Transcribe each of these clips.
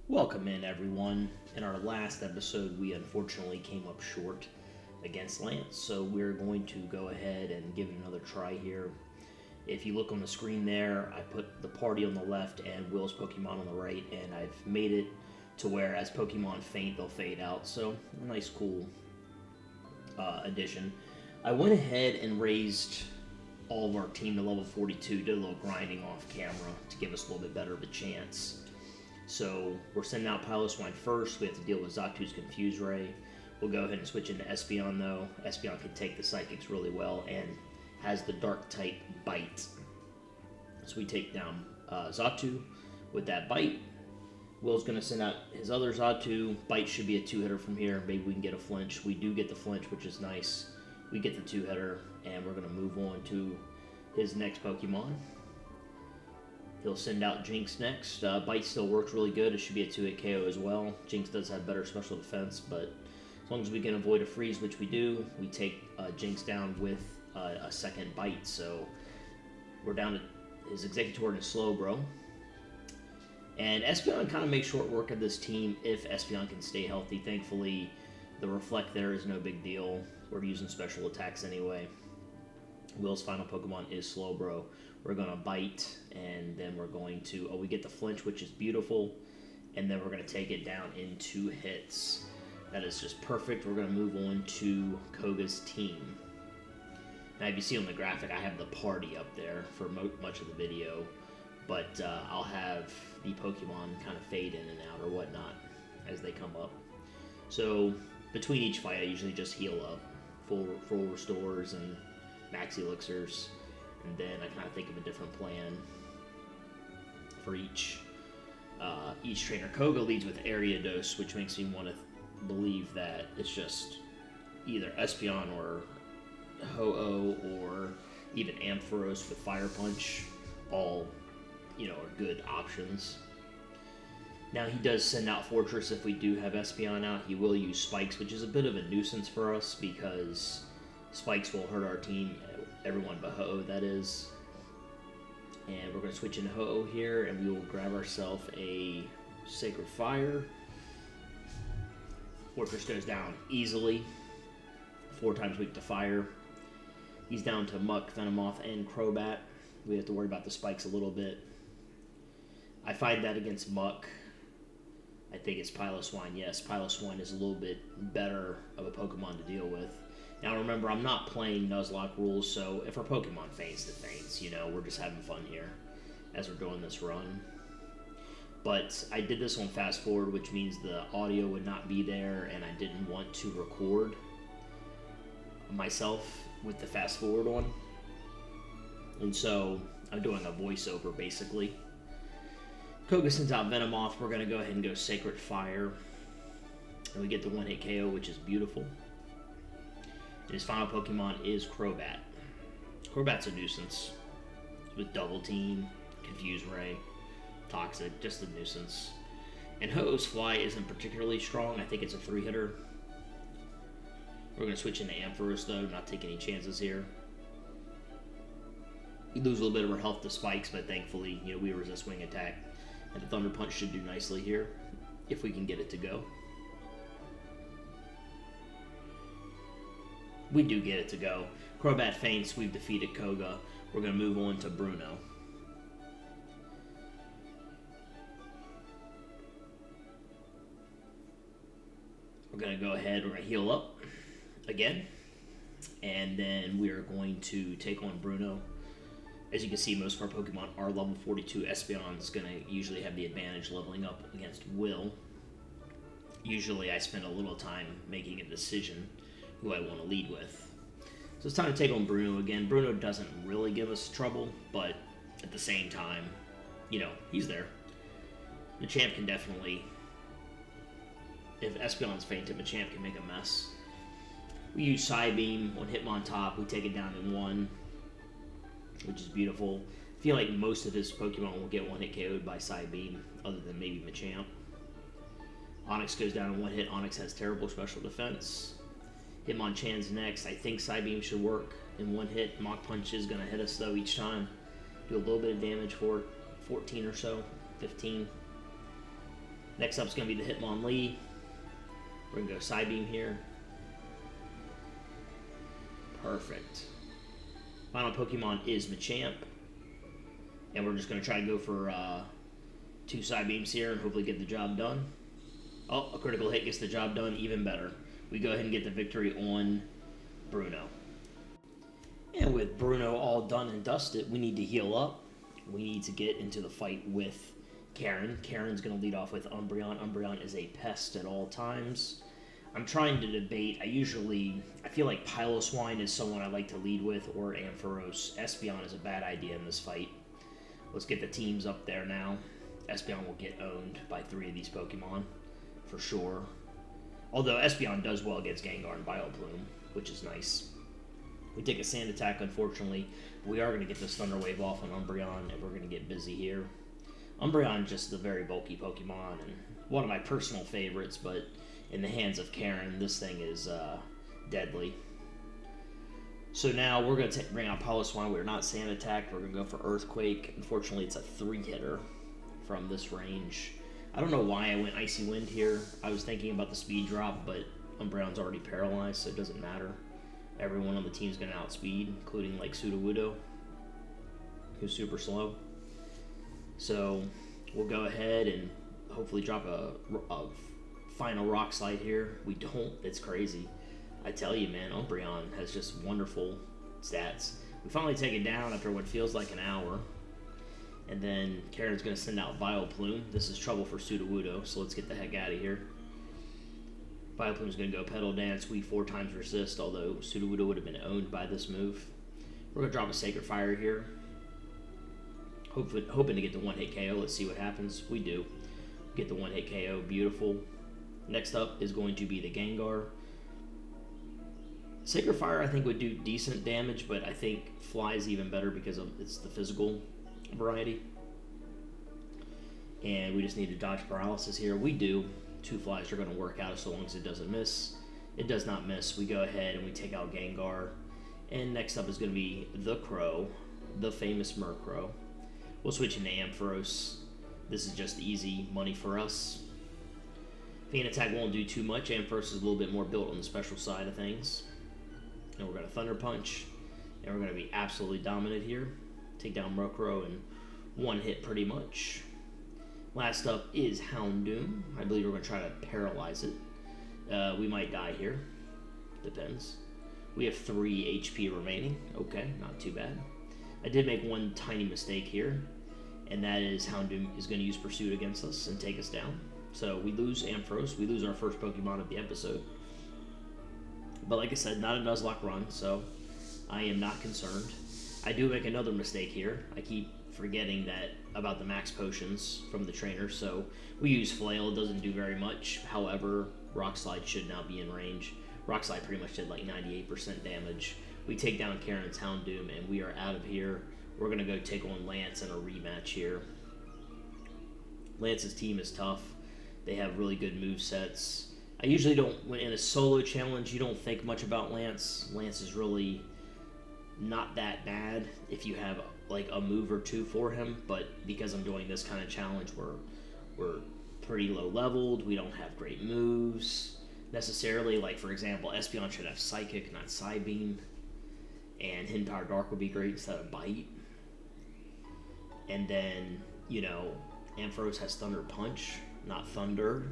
Welcome in, everyone. In our last episode, we unfortunately came up short against Lance, so we're going to go ahead and give it another try here. If you look on the screen there, I put the party on the left and Will's Pokemon on the right, and I've made it to where as Pokemon faint, they'll fade out, so a nice, cool addition. I went ahead and raised all of our team to level 42, did a little grinding off camera to give us a little bit better of a chance. So we're sending out Piloswine first. We have to deal with Xatu's Confuse Ray. We'll go ahead and switch into Espeon though. Espeon can take the Psychics really well and has the Dark type Bite. So we take down Xatu with that Bite. Will's going to send out his other Xatu. Bite should be a 2-hitter from here. Maybe we can get a flinch. We do get the flinch, which is nice. We get the 2-hitter, and we're going to move on to his next Pokemon. He'll send out Jinx next. Bite still works really good. It should be a 2-hit KO as well. Jinx does have better special defense, but as long as we can avoid a freeze, which we do, we take Jinx down with a second Bite. So we're down to his Executor and his Slowbro. And Espeon kind of makes short work of this team if Espeon can stay healthy. Thankfully, the Reflect there is no big deal. We're using special attacks anyway. Will's final Pokemon is Slowbro. We're going to Bite, and then we're going to... we get the Flinch, which is beautiful. And then we're going to take it down in 2 hits. That is just perfect. We're going to move on to Koga's team. Now, if you see on the graphic, I have the party up there for much of the video. But I'll have the Pokemon kind of fade in and out or whatnot as they come up. So, between each fight, I usually just heal up. Full restores and max elixirs. And then I kind of think of a different plan for each trainer. Koga leads with Ariados, which makes me want to believe that it's just either Espeon or Ho-Oh or even Ampharos with Fire Punch. All, are good options. Now, he does send out Fortress if we do have Espeon out. He will use Spikes, which is a bit of a nuisance for us because Spikes will hurt our team, everyone but Ho-Oh, that is. And we're going to switch into Ho-Oh here, and we will grab ourselves a Sacred Fire. Fortress goes down easily. 4 times weak to fire. He's down to Muck, Venomoth, and Crobat. We have to worry about the Spikes a little bit. I find that against Muck, I think it's Piloswine. Yes, Piloswine is a little bit better of a Pokemon to deal with. Now remember, I'm not playing Nuzlocke rules, so if our Pokemon faints, it faints. We're just having fun here as we're doing this run. But I did this on fast forward, which means the audio would not be there, and I didn't want to record myself with the fast forward on. And so I'm doing a voiceover basically. Koga sends out Venomoth. We're going to go ahead and go Sacred Fire. And we get the 1-hit KO, which is beautiful. And his final Pokemon is Crobat. Crobat's a nuisance. With Double Team, Confuse Ray, Toxic, just a nuisance. And Ho-Oh's Fly isn't particularly strong. I think it's a 3-hitter. We're going to switch into Ampharos though, not take any chances here. We lose a little bit of our health to Spikes, but thankfully, we resist Wing Attack. And the Thunder Punch should do nicely here, if we can get it to go. We do get it to go. Crobat faints, we've defeated Koga. We're going to move on to Bruno. We're going to go ahead, we're going to heal up again. And then we're going to take on Bruno. As you can see, most of our Pokemon are level 42. Espeon is going to usually have the advantage leveling up against Will. Usually I spend a little time making a decision who I want to lead with. So it's time to take on Bruno again. Bruno doesn't really give us trouble, but at the same time, he's there. Machamp can definitely, if Espeon's fainted, Machamp can make a mess. We use Psybeam on Hitmontop. We take it down in 1. Which is beautiful. I feel like most of his Pokemon will get 1-hit KO'd by Psybeam, other than maybe Machamp. Onix goes down in 1 hit. Onix has terrible special defense. Hitmonchan's next. I think Psybeam should work in 1 hit. Mach Punch is going to hit us, though, each time. Do a little bit of damage for it. 14 or so. 15. Next up is going to be the Hitmonlee. We're going to go Psybeam here. Perfect. Final Pokemon is Machamp. And we're just going to try to go for 2 Psybeams here and hopefully get the job done. Oh, a critical hit gets the job done, even better. We go ahead and get the victory on Bruno. And with Bruno all done and dusted, we need to heal up. We need to get into the fight with Karen. Karen's going to lead off with Umbreon. Umbreon is a pest at all times. I'm trying to debate. I feel like Piloswine is someone I like to lead with, or Ampharos. Espeon is a bad idea in this fight. Let's get the teams up there now. Espeon will get owned by 3 of these Pokemon, for sure. Although Espeon does well against Gengar and Vileplume, which is nice. We take a Sand Attack, unfortunately. We are going to get this Thunder Wave off on Umbreon, and we're going to get busy here. Umbreon just a very bulky Pokemon, and one of my personal favorites, but in the hands of Karen, this thing is deadly. So now we're going to bring out Piloswine. We're not Sand Attacked. We're going to go for Earthquake. Unfortunately, it's a 3-hitter from this range. I don't know why I went Icy Wind here. I was thinking about the speed drop, but Umbreon's already paralyzed, so it doesn't matter. Everyone on the team is going to outspeed, including like Sudowoodo, who's super slow. So we'll go ahead and hopefully drop a final Rock Slide here. We don't. It's crazy. I tell you, man, Umbreon has just wonderful stats. We finally take it down after what feels like an hour. And then Karen's going to send out Vileplume. This is trouble for Sudowoodo, so let's get the heck out of here. Vileplume's going to go Petal Dance. We 4 times resist, although Sudowoodo would have been owned by this move. We're going to drop a Sacred Fire here. Hoping to get the 1-hit KO. Let's see what happens. We do. Get the 1-hit KO. Beautiful. Next up is going to be the Gengar. Sacred Fire, I think, would do decent damage, but I think Fly is even better because it's the physical variety. And we just need to dodge Paralysis here. We do. 2 Flies are going to work out so long as it doesn't miss. It does not miss. We go ahead and we take out Gengar. And next up is going to be the Crow, the famous Murkrow. We'll switch into Ampharos. This is just easy money for us. Fan Attack won't do too much. Ampharos is a little bit more built on the special side of things. And we're going to Thunder Punch. And we're going to be absolutely dominant here. Take down Murkrow in 1 hit pretty much. Last up is Houndoom. I believe we're going to try to paralyze it. We might die here. Depends. We have 3 HP remaining. Okay, not too bad. I did make one tiny mistake here, and that is Houndoom is going to use Pursuit against us and take us down. So we lose Ampharos. We lose our first Pokemon of the episode. But like I said, not a Nuzlocke run, so I am not concerned. I do make another mistake here. I keep forgetting that about the max potions from the trainer, so we use Flail. It doesn't do very much. However, Rock Slide should now be in range. Rock Slide pretty much did like 98% damage. We take down Karen's Houndoom, and we are out of here. We're going to go take on Lance in a rematch here. Lance's team is tough. They have really good movesets. I usually don't, when in a solo challenge, you don't think much about Lance. Lance is really not that bad if you have like a move or 2 for him, but because I'm doing this kind of challenge, we're pretty low leveled. We don't have great moves necessarily. Like for example, Espeon should have Psychic, not Psybeam, and Hidden Power Dark would be great instead of Bite. And then, you know, Ampharos has Thunder Punch, not Thunder.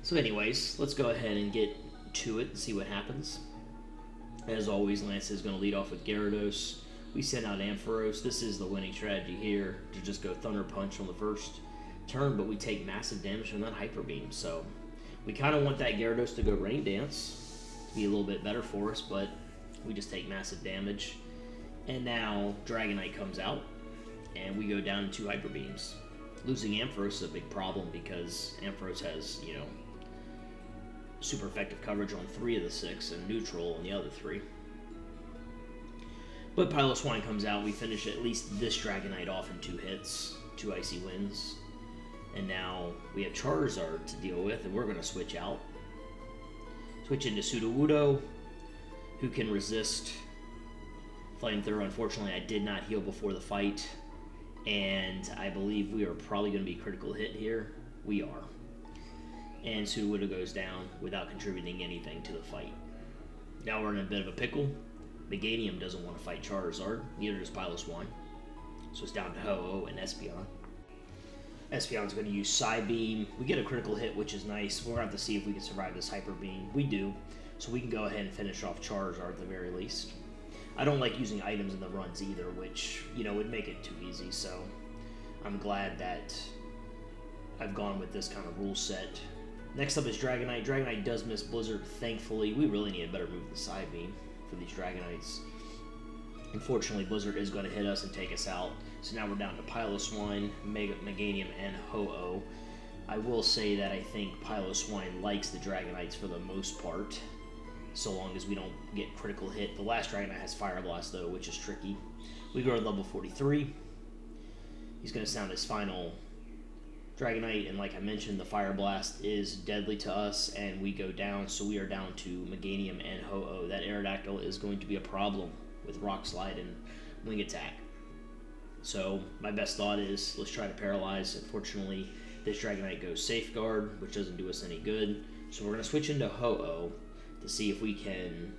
So anyways, let's go ahead and get to it and see what happens. As always, Lance is going to lead off with Gyarados. We send out Ampharos. This is the winning strategy here, to just go Thunder Punch on the first turn, but we take massive damage from that Hyper Beam. So we kind of want that Gyarados to go Rain Dance to be a little bit better for us, but we just take massive damage. And now Dragonite comes out, and we go down 2 Hyper Beams. Losing Ampharos is a big problem because Ampharos has, you know, super effective coverage on 3 of the 6 and neutral on the other 3. But Piloswine comes out. We finish at least this Dragonite off in 2 hits, 2 Icy Winds. And now we have Charizard to deal with, and we're going to switch out. Switch into Sudowoodo, who can resist Flamethrower. Unfortunately, I did not heal before the fight, and I believe we are probably going to be critical hit here. We are. And Suwuda goes down without contributing anything to the fight. Now we're in a bit of a pickle. Meganium doesn't want to fight Charizard, neither does Piloswine. So it's down to Ho-Oh and Espeon. Espeon's going to use Psybeam. We get a critical hit, which is nice. We're going to have to see if we can survive this Hyper Beam. We do, so we can go ahead and finish off Charizard at the very least. I don't like using items in the runs either, which, would make it too easy, so I'm glad that I've gone with this kind of rule set. Next up is Dragonite. Dragonite does miss Blizzard, thankfully. We really need a better move than Psybeam for these Dragonites. Unfortunately, Blizzard is going to hit us and take us out. So now we're down to Piloswine, Meganium, and Ho-Oh. I will say that I think Piloswine likes the Dragonites for the most part, so long as we don't get critical hit. The last Dragonite has Fire Blast, though, which is tricky. We go to level 43. He's going to sound his final Dragonite, and like I mentioned, the Fire Blast is deadly to us, and we go down, so we are down to Meganium and Ho-Oh. That Aerodactyl is going to be a problem with Rock Slide and Wing Attack. So my best thought is let's try to paralyze. Unfortunately, this Dragonite goes Safeguard, which doesn't do us any good. So we're going to switch into Ho-Oh to see if we can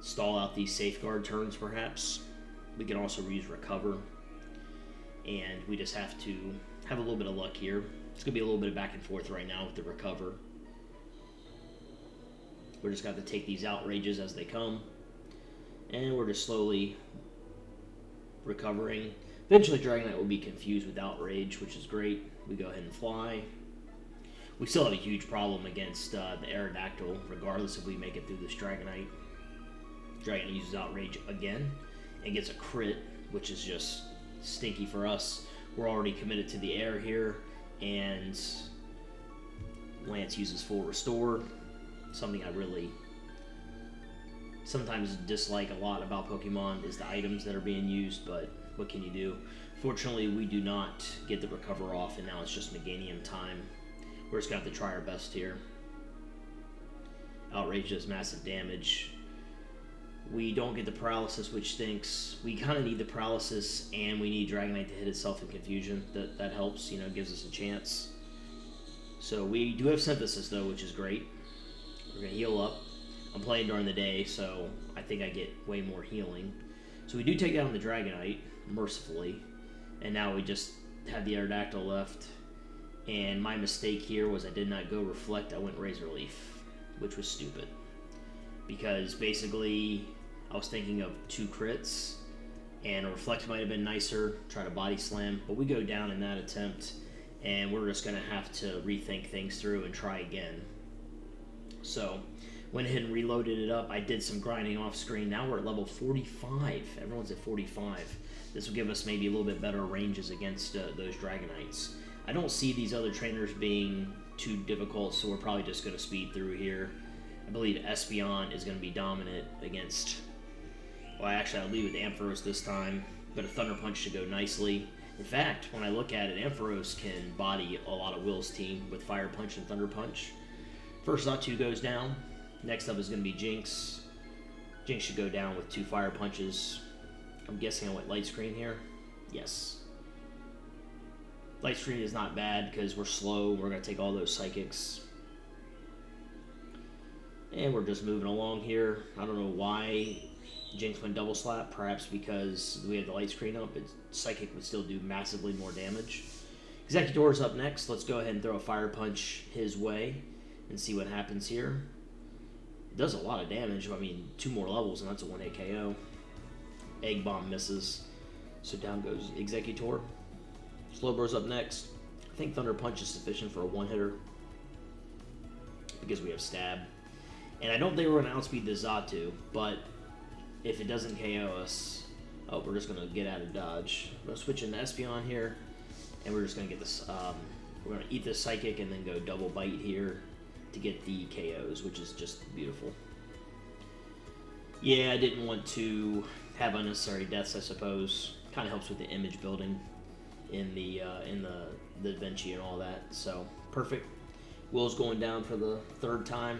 stall out these Safeguard turns, perhaps. We can also use Recover, and we just have to have a little bit of luck here. It's going to be a little bit of back and forth right now with the Recover. We're just going to have to take these outrages as they come, and we're just slowly recovering. Eventually, Dragonite will be confused with Outrage, which is great. We go ahead and fly. We still have a huge problem against the Aerodactyl, regardless if we make it through this Dragonite. Dragonite uses Outrage again and gets a crit, which is just stinky for us. We're already committed to the air here, and Lance uses Full Restore, something I really sometimes dislike a lot about Pokemon is the items that are being used, but what can you do? Fortunately, we do not get the Recover off, and now it's just Meganium time. We're just going to have to try our best here. Outrage does massive damage. We don't get the Paralysis, which stinks. We kind of need the Paralysis, and we need Dragonite to hit itself in Confusion. That helps, gives us a chance. So we do have Synthesis, though, which is great. We're going to heal up. I'm playing during the day, so I think I get way more healing. So we do take down the Dragonite, mercifully. And now we just have the Aerodactyl left. And my mistake here was I did not go Reflect, I went Razor Leaf, which was stupid. Because basically, I was thinking of 2 crits, and a Reflect might have been nicer, try to Body Slam, but we go down in that attempt, and we're just going to have to rethink things through and try again. So, went ahead and reloaded it up. I did some grinding off screen. Now we're at level 45. Everyone's at 45. This will give us maybe a little bit better ranges against those Dragonites. I don't see these other trainers being too difficult, so we're probably just going to speed through here. I believe Espeon is going to be dominant against... Well, actually, I'll leave with Ampharos this time, but a Thunder Punch should go nicely. In fact, when I look at it, Ampharos can body a lot of Will's team with Fire Punch and Thunder Punch. First Xatu goes down. Next up is going to be Jinx. Jinx should go down with 2 Fire Punches. I'm guessing I went Light Screen here. Yes. Light Screen is not bad because we're slow. We're going to take all those Psychics. And we're just moving along here. I don't know why Jinx went Double Slap. Perhaps because we had the Light Screen up, Psychic would still do massively more damage. Exeggutor's up next. Let's go ahead and throw a Fire Punch his way and see what happens here. It does a lot of damage. I mean, 2 more levels and that's a 1-hit KO. Egg Bomb misses. So down goes Exeggutor. Slowbro's up next. I think Thunder Punch is sufficient for a 1-hitter because we have Stab. And I don't think we're going to outspeed the Xatu, but if it doesn't KO us... Oh, we're just going to get out of dodge. I'm going to switch into Espeon here, and we're just going to get this... we're going to eat this Psychic and then go Double Bite here to get the KOs, which is just beautiful. Yeah, I didn't want to have unnecessary deaths, I suppose. Kind of helps with the image building in the Da Vinci and all that. So, perfect. Will's going down for the 3rd time.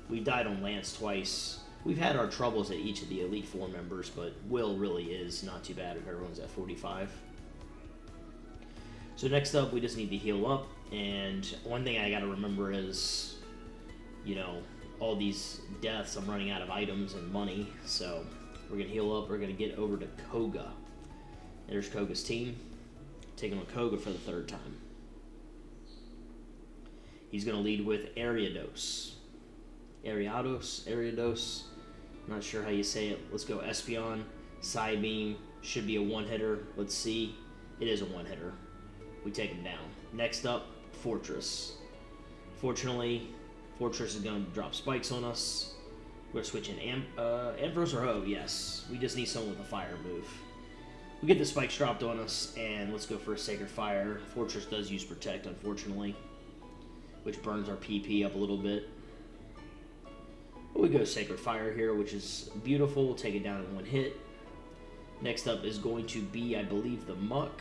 We died on Lance twice. We've had our troubles at each of the Elite Four members, but Will really is not too bad if everyone's at 45. So next up, we just need to heal up. And one thing I got to remember is, you know, all these deaths, I'm running out of items and money. So we're going to heal up. We're going to get over to Koga. There's Koga's team. Taking on Koga for the third time. He's going to lead with Ariados. Ariados. Not sure how you say it. Let's go Espeon. Psybeam. Should be a one-hitter. Let's see. It is a one-hitter. We take him down. Next up, Fortress. Fortunately, Fortress is going to drop spikes on us. We're switching Ampharos or Ho. Yes. We just need someone with a fire move. We get the spikes dropped on us, and let's go for a Sacred Fire. Fortress does use Protect, unfortunately, which burns our PP up a little bit. But we go Sacred Fire here, which is beautiful. We'll take it down in one hit. Next up is going to be, I believe, the Muck.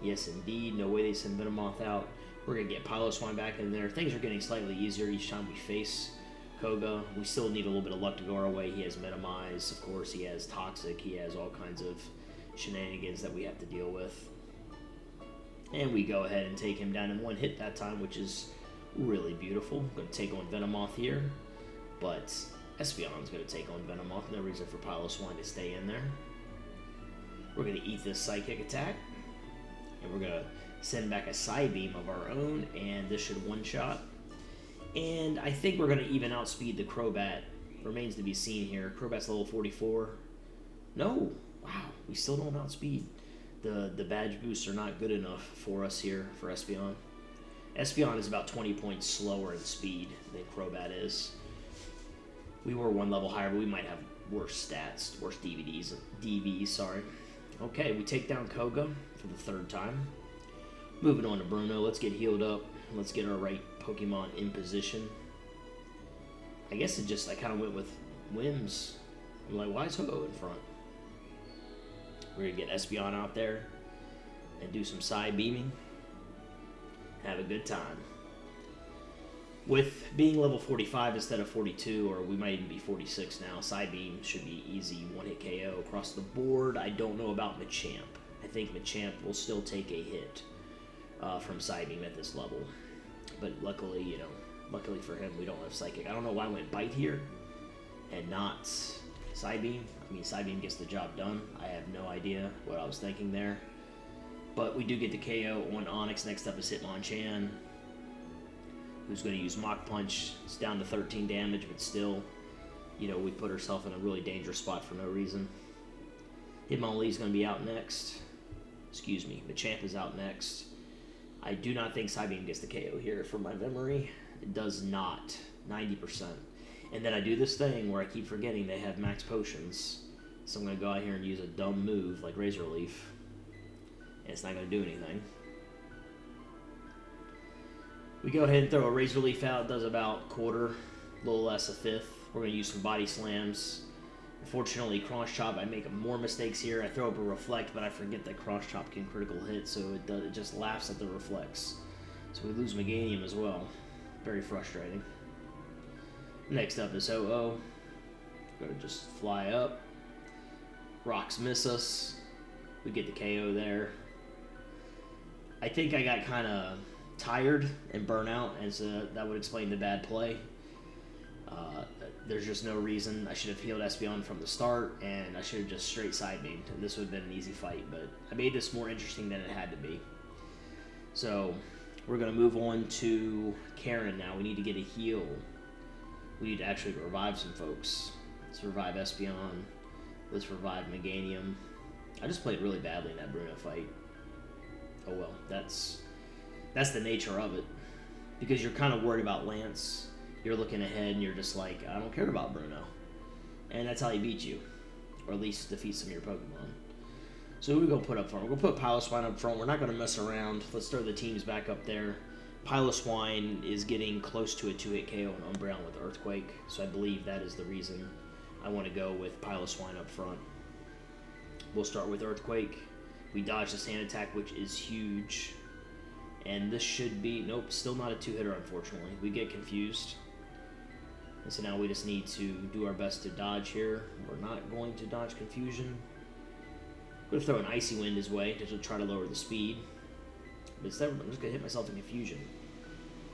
Yes, indeed. No way they send Venomoth out. We're going to get Piloswine back in there. Things are getting slightly easier each time we face Koga. We still need a little bit of luck to go our way. He has Minimize, of course. He has Toxic. He has all kinds of shenanigans that we have to deal with. And we go ahead and take him down in one hit that time, which is really beautiful. I'm going to take on Venomoth here. But Espeon's going to take on Venomoth. No reason for Piloswine to stay in there. We're going to eat this Psychic attack. And we're going to send back a Psybeam of our own. And this should one-shot. And I think we're going to even outspeed the Crobat. Remains to be seen here. Crobat's level 44. No. Wow. We still don't outspeed. The badge boosts are not good enough for us here for Espeon. Espeon is about 20 points slower in speed than Crobat is. We were one level higher, but we might have worse stats, worse DVs, sorry. Okay, we take down Koga for the third time. Moving on to Bruno, let's get healed up. Let's get our right Pokemon in position. I guess I kind of went with whims. I'm like, why is Ho-Oh in front? We're going to get Espeon out there and do some Psybeaming. Have a good time. With being level 45 instead of 42, or we might even be 46 now, Psybeam should be easy one-hit KO across the board. I don't know about Machamp. I think Machamp will still take a hit from Psybeam at this level. But luckily, luckily for him, we don't have Psychic. I don't know why I went Bite here and not Psybeam. I mean, Psybeam gets the job done. I have no idea what I was thinking there. But we do get the KO on Onix. Next up is Hitmonchan, who's going to use Mach Punch. It's down to 13 damage, but still, we put ourselves in a really dangerous spot for no reason. Hitmonlee's going to be out next. Excuse me, Machamp is out next. I do not think Psybeam gets the KO here from my memory. It does not. 90%. And then I do this thing where I keep forgetting they have max potions. So I'm going to go out here and use a dumb move like Razor Leaf. And it's not going to do anything. We go ahead and throw a Razor Leaf out. It does about quarter, a little less a fifth. We're going to use some Body Slams. Unfortunately, Cross Chop, I make more mistakes here. I throw up a Reflect, but I forget that Cross Chop can critical hit, so it just laughs at the Reflects. So we lose Meganium as well. Very frustrating. Next up is Ho-Oh. Going to just fly up. Rocks miss us. We get the KO there. I think I got kind of tired and burnt out, and so that would explain the bad play. There's just no reason. I should have healed Espeon from the start, and I should have just straight Psybeamed, and this would have been an easy fight, but I made this more interesting than it had to be. So we're going to move on to Karen now. We need to get a heal. We need to actually revive some folks. Let's revive Espeon. Let's revive Meganium. I just played really badly in that Bruno fight. Oh well, that's the nature of it. Because you're kind of worried about Lance. You're looking ahead and you're just like, I don't care about Bruno. And that's how he beats you. Or at least defeats some of your Pokemon. So who are we going to put up front? We're going to put Piloswine up front. We're not going to mess around. Let's throw the teams back up there. Piloswine is getting close to a 2-hit KO on Umbreon with Earthquake. So I believe that is the reason I want to go with Piloswine up front. We'll start with Earthquake. We dodge the Sand Attack, which is huge. And this should be... Nope, still not a 2-hitter, unfortunately. We get confused. And so now we just need to do our best to dodge here. We're not going to dodge Confusion. I'm going to throw an Icy Wind his way to try to lower the speed. I'm just going to hit myself in confusion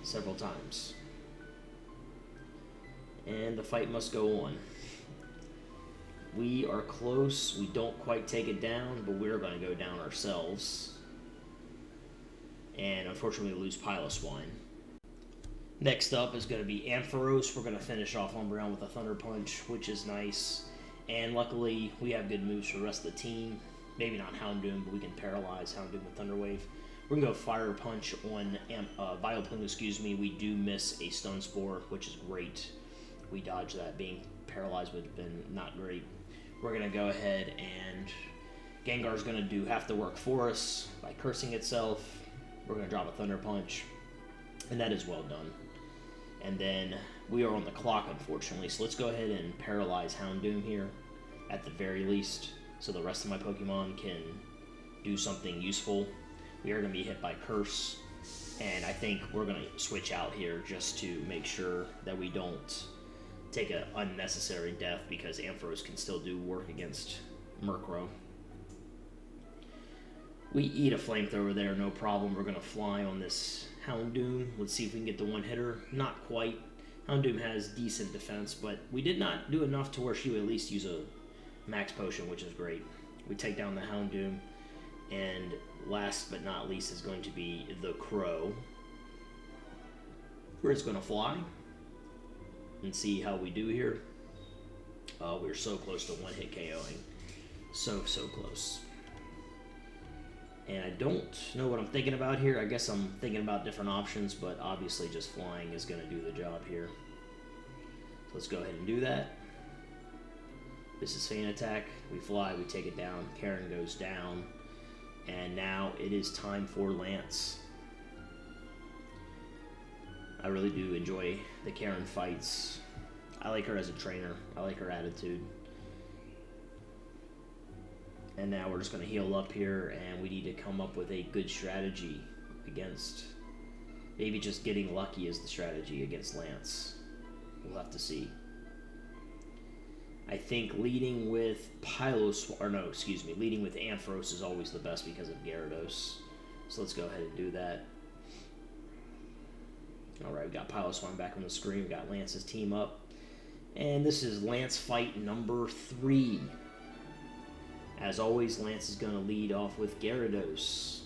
several times. And the fight must go on. We are close. We don't quite take it down, but we're going to go down ourselves. And unfortunately, we lose Piloswine. Next up is going to be Ampharos. We're going to finish off Umbreon with a Thunder Punch, which is nice. And luckily, we have good moves for the rest of the team. Maybe not Houndoom, but we can paralyze Houndoom with Thunder Wave. We're going to go Fire Punch on Vileplume, We do miss a Stun Spore, which is great. We dodged that. Being paralyzed would have been not great. We're going to go ahead and Gengar's going to do half the work for us by cursing itself. We're going to drop a Thunder Punch, and that is well done. And then we are on the clock, unfortunately, so let's go ahead and paralyze Houndoom here, at the very least, so the rest of my Pokemon can do something useful. We are going to be hit by Curse, and I think we're going to switch out here just to make sure that we don't take an unnecessary death, because Ampharos can still do work against Murkrow. We eat a Flamethrower there, no problem. We're going to fly on this Houndoom. Let's see if we can get the one-hitter. Not quite. Houndoom has decent defense, but we did not do enough to where she would at least use a Max Potion, which is great. We take down the Houndoom, and last but not least is going to be the Crow. We're just going to fly and see how we do here. We're so close to one-hit KOing. So close. And I don't know what I'm thinking about here. I guess I'm thinking about different options, but obviously just flying is going to do the job here. So let's go ahead and do that. This is Feint Attack. We fly, we take it down. Karen goes down. And now it is time for Lance. I really do enjoy the Karen fights. I like her as a trainer. I like her attitude. And now we're just going to heal up here, and we need to come up with a good strategy against... Maybe just getting lucky is the strategy against Lance. We'll have to see. I think leading with leading with Ampharos is always the best because of Gyarados. So let's go ahead and do that. Alright, we got Piloswine back on the screen. We got Lance's team up. And this is Lance fight number 3. As always, Lance is going to lead off with Gyarados.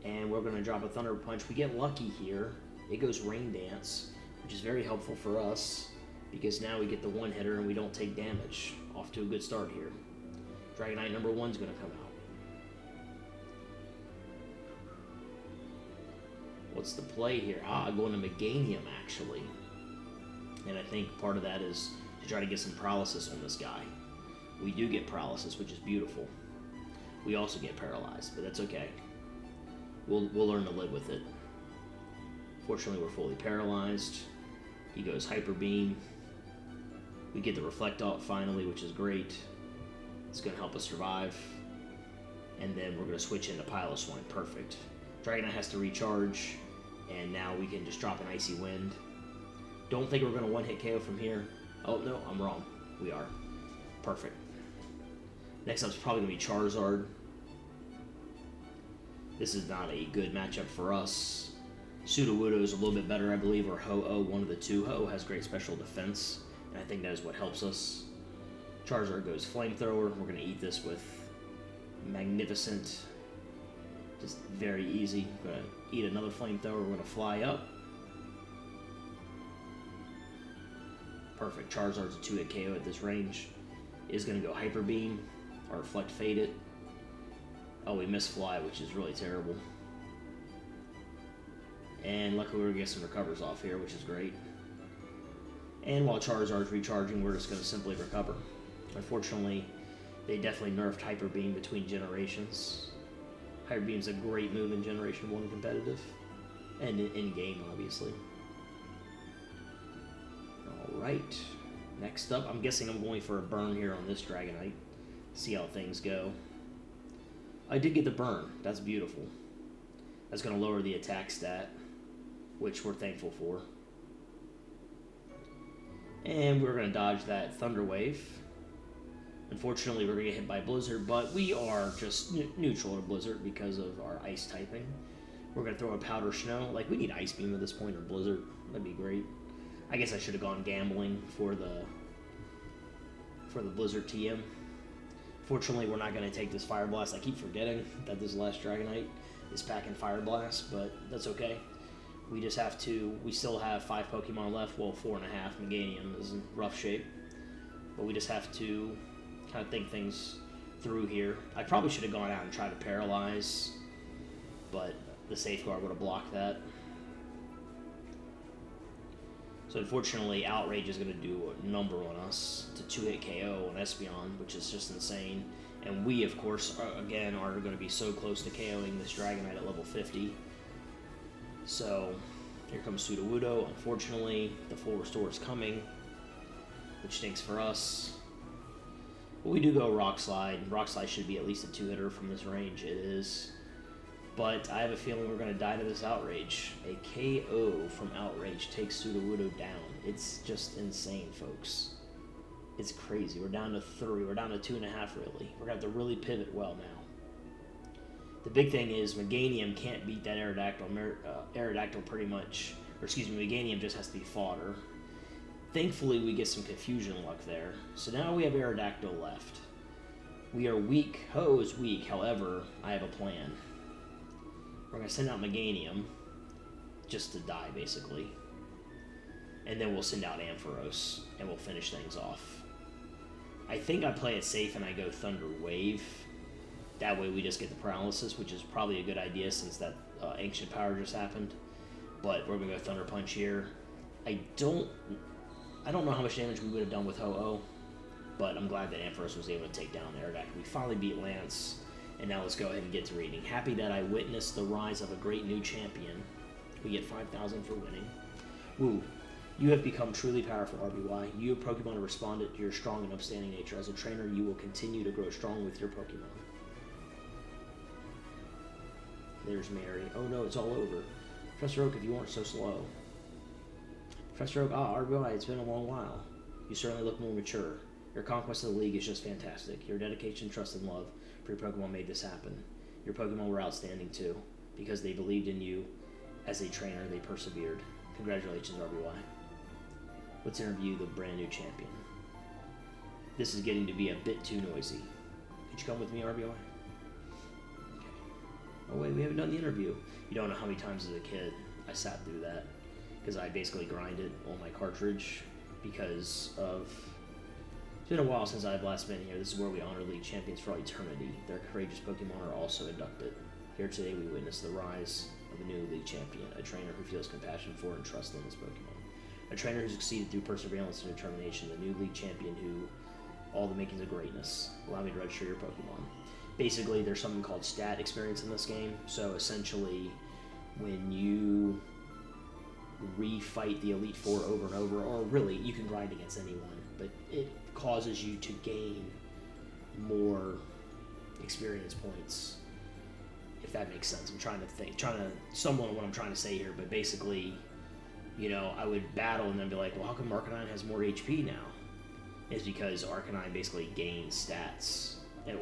And we're going to drop a Thunder Punch. We get lucky here. It goes Rain Dance, which is very helpful for us, because now we get the one-hitter and we don't take damage. Off to a good start here. Dragonite number 1 is going to come out. What's the play here? Going to Meganium, actually. And I think part of that is to try to get some paralysis on this guy. We do get paralysis, which is beautiful. We also get paralyzed, but that's okay. We'll learn to live with it. Fortunately, we're fully paralyzed. He goes Hyper Beam. We get the Reflect Off finally, which is great. It's going to help us survive. And then we're going to switch into Piloswine. Perfect. Dragonite has to recharge, and now we can just drop an Icy Wind. Don't think we're going to one-hit KO from here. Oh, no, I'm wrong. We are. Perfect. Next up is probably going to be Charizard. This is not a good matchup for us. Sudowoodo is a little bit better, I believe, or Ho-Oh, one of the two. Ho-Oh has great special defense, and I think that is what helps us. Charizard goes Flamethrower. We're going to eat this with Magnificent. Just very easy. We're going to eat another Flamethrower. We're going to fly up. Perfect. Charizard's a 2-hit KO at this range. Is going to go Hyper Beam or Reflect Fade it. Oh, we missed Fly, which is really terrible. And luckily we're going to get some recovers off here, which is great. And while Charizard's recharging, we're just going to simply recover. Unfortunately, they definitely nerfed Hyper Beam between generations. Hyper Beam's a great move in Generation 1 competitive. And in-game, obviously. Alright. Next up, I'm guessing I'm going for a burn here on this Dragonite. See how things go. I did get the burn. That's beautiful. That's going to lower the attack stat, which we're thankful for. And we're going to dodge that Thunder Wave. Unfortunately, we're going to get hit by Blizzard, but we are just neutral to Blizzard because of our Ice typing. We're going to throw a powder snow. Like, we need Ice Beam at this point, or Blizzard. That'd be great. I guess I should have gone gambling for the Blizzard TM. Fortunately, we're not going to take this Fire Blast. I keep forgetting that this last Dragonite is packing Fire Blast, but that's okay. We just have to... We still have 5 Pokemon left. Well, 4.5. Meganium is in rough shape. But we just have to kind of think things through here. I probably should have gone out and tried to Paralyze, but the Safeguard would have blocked that. So unfortunately, Outrage is going to do a number on us to 2-hit KO on Espeon, which is just insane. And we, of course, again, are going to be so close to KOing this Dragonite at level 50. So here comes Sudowoodo. Unfortunately, the full restore is coming, which stinks for us. But we do go Rock Slide. Rock Slide should be at least a 2-hitter from this range. It is. But I have a feeling we're going to die to this Outrage. A KO from Outrage takes Sudowoodo down. It's just insane, folks. It's crazy. We're down to 3. We're down to 2.5, really. We're going to have to really pivot well now. The big thing is Meganium can't beat that Aerodactyl. Aerodactyl pretty much... Or excuse me, Meganium just has to be fodder. Thankfully, we get some Confusion luck there. So now we have Aerodactyl left. We are weak. Ho is weak. However, I have a plan. We're going to send out Meganium, just to die, basically. And then we'll send out Ampharos, and we'll finish things off. I think I play it safe and I go Thunder Wave. That way we just get the Paralysis, which is probably a good idea since that Ancient Power just happened. But we're going to go Thunder Punch here. I don't know how much damage we would have done with Ho-Oh, but I'm glad that Ampharos was able to take down Aerodactyl. We finally beat Lance. And now let's go ahead and get to reading. Happy that I witnessed the rise of a great new champion. We get 5,000 for winning. Woo. You have become truly powerful, RBY. You have Pokemon have responded to your strong and upstanding nature. As a trainer, you will continue to grow strong with your Pokemon. There's Mary. Oh no, it's all over. Professor Oak, if you weren't so slow. Professor Oak, RBY, it's been a long while. You certainly look more mature. Your conquest of the league is just fantastic. Your dedication, trust, and love for your Pokemon made this happen. Your Pokemon were outstanding too. Because they believed in you as a trainer, they persevered. Congratulations, RBY. Let's interview the brand new champion. This is getting to be a bit too noisy. Could you come with me, RBY? Okay. Oh wait, we haven't done the interview. You don't know how many times as a kid I sat through that. Because I basically grinded on my cartridge because of... It's been a while since I've last been here. This is where we honor League champions for all eternity. Their courageous Pokemon are also inducted. Here today we witness the rise of a new League champion, a trainer who feels compassion for and trust in his Pokemon. A trainer who succeeded through perseverance and determination, the new League champion who all the makings of greatness. Allow me to register your Pokemon. Basically, there's something called stat experience in this game. So essentially, when you refight the Elite Four over and over, or really, you can grind against anyone, but it causes you to gain more experience points, if that makes sense. I'm trying to stumble on what I'm trying to say here, but basically, you know, I would battle and then be like, well, how come Arcanine has more HP now? It's because Arcanine basically gains stats,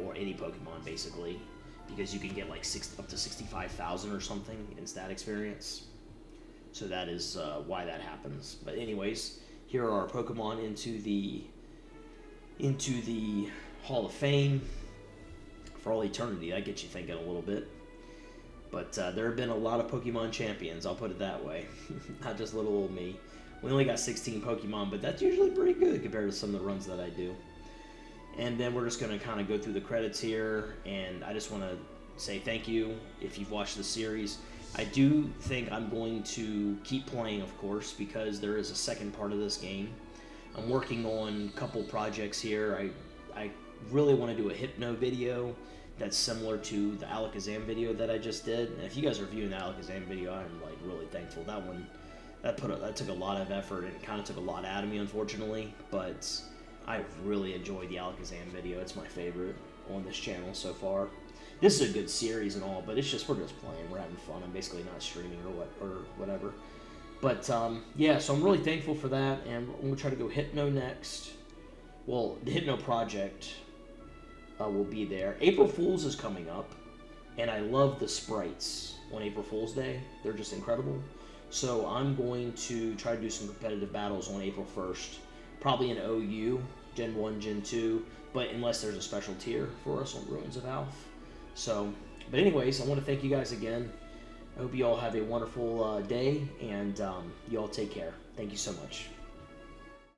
or any Pokemon basically, because you can get like up to 65,000 or something in stat experience. So that is why that happens. But anyways, here are our Pokemon into the Hall of Fame for all eternity. That gets you thinking a little bit. But there have been a lot of Pokemon champions, I'll put it that way. Not just little old me. We only got 16 Pokemon, but that's usually pretty good compared to some of the runs that I do. And then we're just going to kind of go through the credits here, and I just want to say thank you if you've watched the series. I do think I'm going to keep playing, of course, because there is a second part of this game. I'm working on a couple projects here. I really want to do a Hypno video that's similar to the Alakazam video that I just did. And if you guys are viewing the Alakazam video, I'm like really thankful. That one, that took a lot of effort and kind of took a lot out of me, unfortunately. But I really enjoyed the Alakazam video. It's my favorite on this channel so far. This is a good series and all, but it's just, we're just playing. We're having fun. I'm basically not streaming or whatever. But, yeah, so I'm really thankful for that, and I'm going to try to go Hypno next. Well, the Hypno project will be there. April Fool's is coming up, and I love the sprites. on April Fool's Day. They're just incredible. So I'm going to try to do some competitive battles on April 1st, probably in OU, Gen 1, Gen 2, but unless there's a special tier for us on Ruins of Alph. So, but anyways, I want to thank you guys again. I hope you all have a wonderful day, and you all take care. Thank you so much.